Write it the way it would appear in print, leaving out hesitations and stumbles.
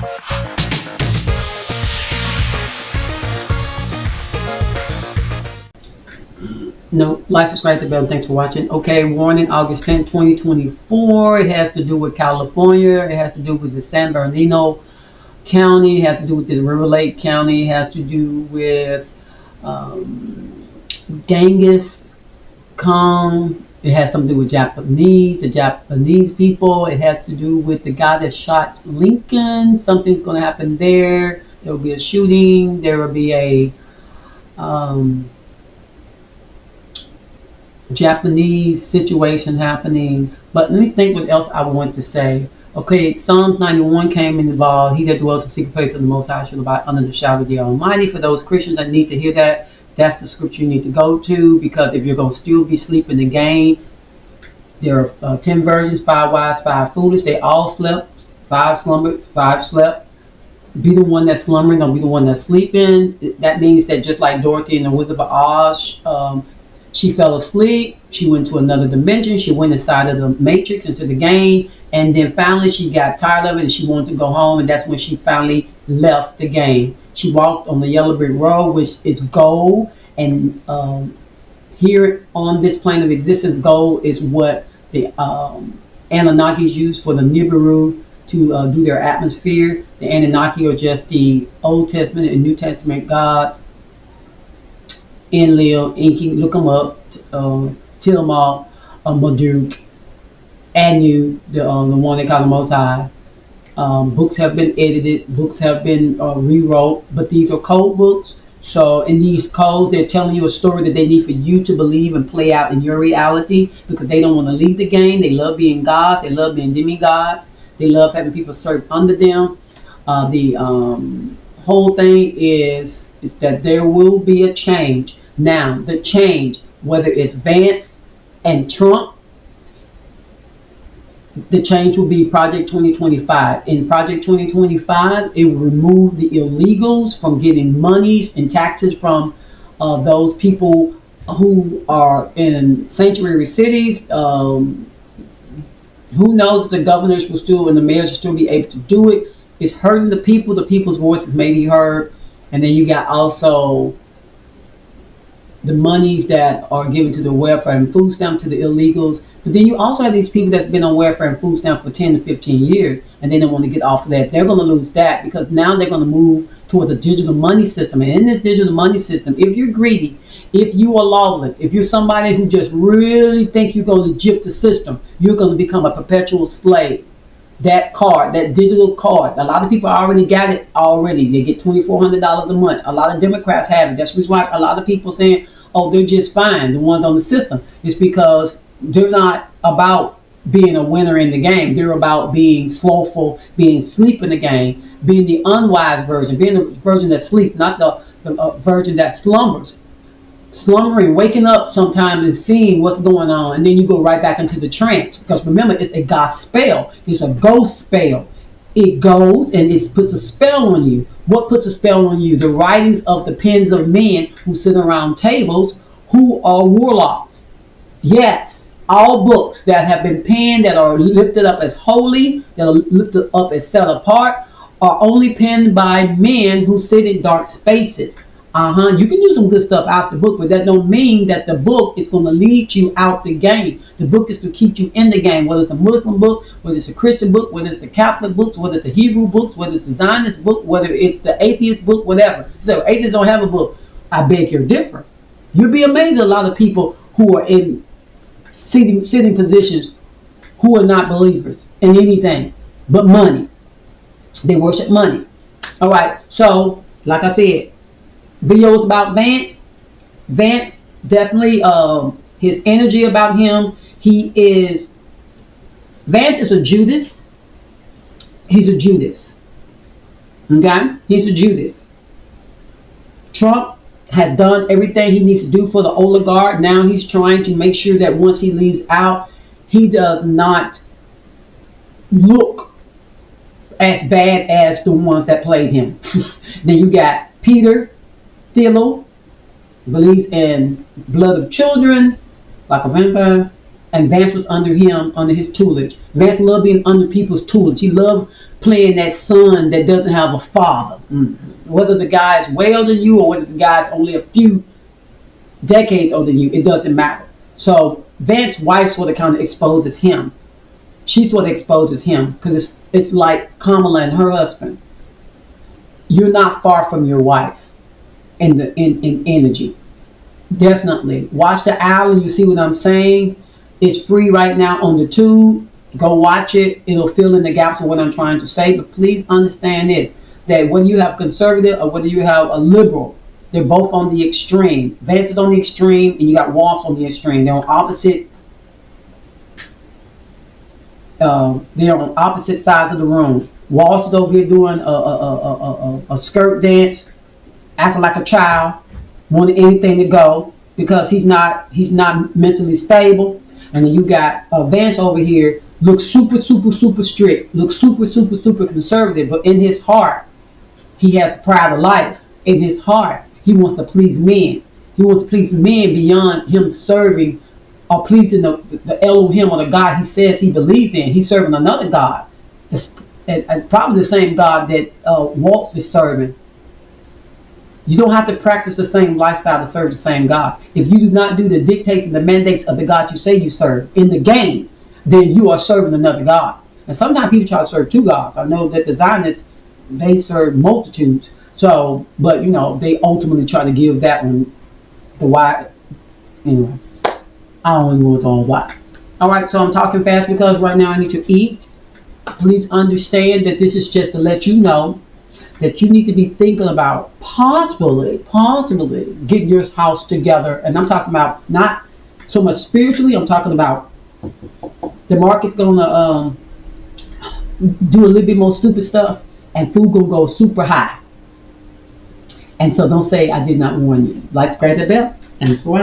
No, like, subscribe to the bell. Thanks for watching. Okay, warning, August 10th, 2024. It has to do with California. It has to do with the San Bernardino County. It has to do with the River Lake County. It has to do with Genghis Khan. It has something to do with the Japanese people. It has to do with the guy that shot Lincoln. Something's going to happen there. There will be a shooting. There will be a Japanese situation happening. But let me think what else I want to say. Okay, Psalms 91 came involved. He that dwells in the secret place of the Most High shall abide under the shadow of the Almighty. For those Christians that need to hear that, that's the scripture you need to go to, because if you're going to still be sleeping the game, there are 10 virgins, 5 wise, 5 foolish. They all slept. 5 slumbered, 5 slept. Be the one that's slumbering, don't be the one that's sleeping. That means that just like Dorothy in the Wizard of Oz, she fell asleep, she went to another dimension, she went inside of the matrix, into the game, and then finally she got tired of it and she wanted to go home, and that's when she finally left the game. She walked on the yellow brick road, which is gold, and here on this plane of existence, gold is what the Anunnakis use for the Nibiru to do their atmosphere. The Anunnaki are just the Old Testament and New Testament gods. Enlil, Enki, look them up. Tillamook, Marduk, Anu, the one they call the Most High. Books have been edited, books have been rewrote, but these are code books. So in these codes, they're telling you a story that they need for you to believe and play out in your reality, because they don't want to leave the game. They love being gods. They love being demigods. They love having people serve under them. The whole thing is that there will be a change. Now, the change, whether it's Vance and Trump, the change will be Project 2025. In Project 2025, it will remove the illegals from getting monies and taxes from those people who are in sanctuary cities. Who knows if the governors will still and the mayors will still be able to do it. It's hurting the people. The people's voices may be heard. And then you got also the monies that are given to the welfare and food stamp to the illegals. But then you also have these people that's been on welfare and food stamp for 10 to 15 years, and they don't want to get off of that. They're going to lose that, because now they're going to move towards a digital money system. And in this digital money system, if you're greedy, if you are lawless, if you're somebody who just really think you're going to gyp the system, you're going to become a perpetual slave. That card, that digital card, a lot of people already got it already. They get $2,400 a month. A lot of Democrats have it. That's the reason why a lot of people saying, oh, they're just fine, the ones on the system. It's because they're not about being a winner in the game. They're about being slothful, being asleep in the game, being the unwise version, being the version that sleeps, not the version that slumbers. Slumbering, waking up sometimes and seeing what's going on, and then you go right back into the trance. Because remember, it's a God spell. It's a ghost spell. It goes and it puts a spell on you. What puts a spell on you? The writings of the pens of men who sit around tables who are warlocks. Yes, all books that have been penned, that are lifted up as holy, that are lifted up as set apart, are only penned by men who sit in dark spaces. You can do some good stuff out the book, but that don't mean that the book is going to lead you out the game. The book is to keep you in the game, whether it's the Muslim book, whether it's a Christian book, whether it's the Catholic books, whether it's the Hebrew books, whether it's the Zionist book, whether it's the atheist book, whatever. So atheists don't have a book. I beg you're different. You'll be amazed at a lot of people who are in sitting positions who are not believers in anything but money. They worship money. All right. So, like I said, videos about Vance. Vance, definitely his energy about him. Vance is a Judas. He's a Judas. Okay? He's a Judas. Trump has done everything he needs to do for the oligarch. Now he's trying to make sure that once he leaves out, he does not look as bad as the ones that played him. Then you got Peter Thiel, believes in blood of children, like a vampire, and Vance was under him, under his tutelage. Vance loved being under people's tutelage. He loved playing that son that doesn't have a father. Whether the guy is way older than you or whether the guy is only a few decades older than you, it doesn't matter. So Vance's wife sort of kind of exposes him. She sort of exposes him because it's like Kamala and her husband. You're not far from your wife in energy. Definitely. Watch the owl and you see what I'm saying. It's free right now on the tube. Go watch it. It'll fill in the gaps of what I'm trying to say. But please understand this, that whether you have conservative or whether you have a liberal, they're both on the extreme. Vance is on the extreme and you got Walsh on the extreme. They're on opposite sides of the room. Walsh is over here doing a skirt dance, acting like a child, wanting anything to go because he's not mentally stable. And then you got Vance over here, looks super strict, looks super conservative, but in his heart, he has pride of life. In his heart, he wants to please men. He wants to please men beyond him serving or pleasing the Elohim or the God he says he believes in. He's serving another God. Probably the same God that Waltz is serving. You don't have to practice the same lifestyle to serve the same God. If you do not do the dictates and the mandates of the God you say you serve in the game, then you are serving another God. And sometimes people try to serve two gods. I know that the Zionists, they serve multitudes. So, but they ultimately try to give that one the why. Anyway, I don't even know what's all why. All right, so I'm talking fast because right now I need to eat. Please understand that this is just to let you know that you need to be thinking about possibly getting your house together. And I'm talking about not so much spiritually. I'm talking about the market's gonna do a little bit more stupid stuff, and food gonna go super high. And so don't say I did not warn you. Like, subscribe to the bell, and for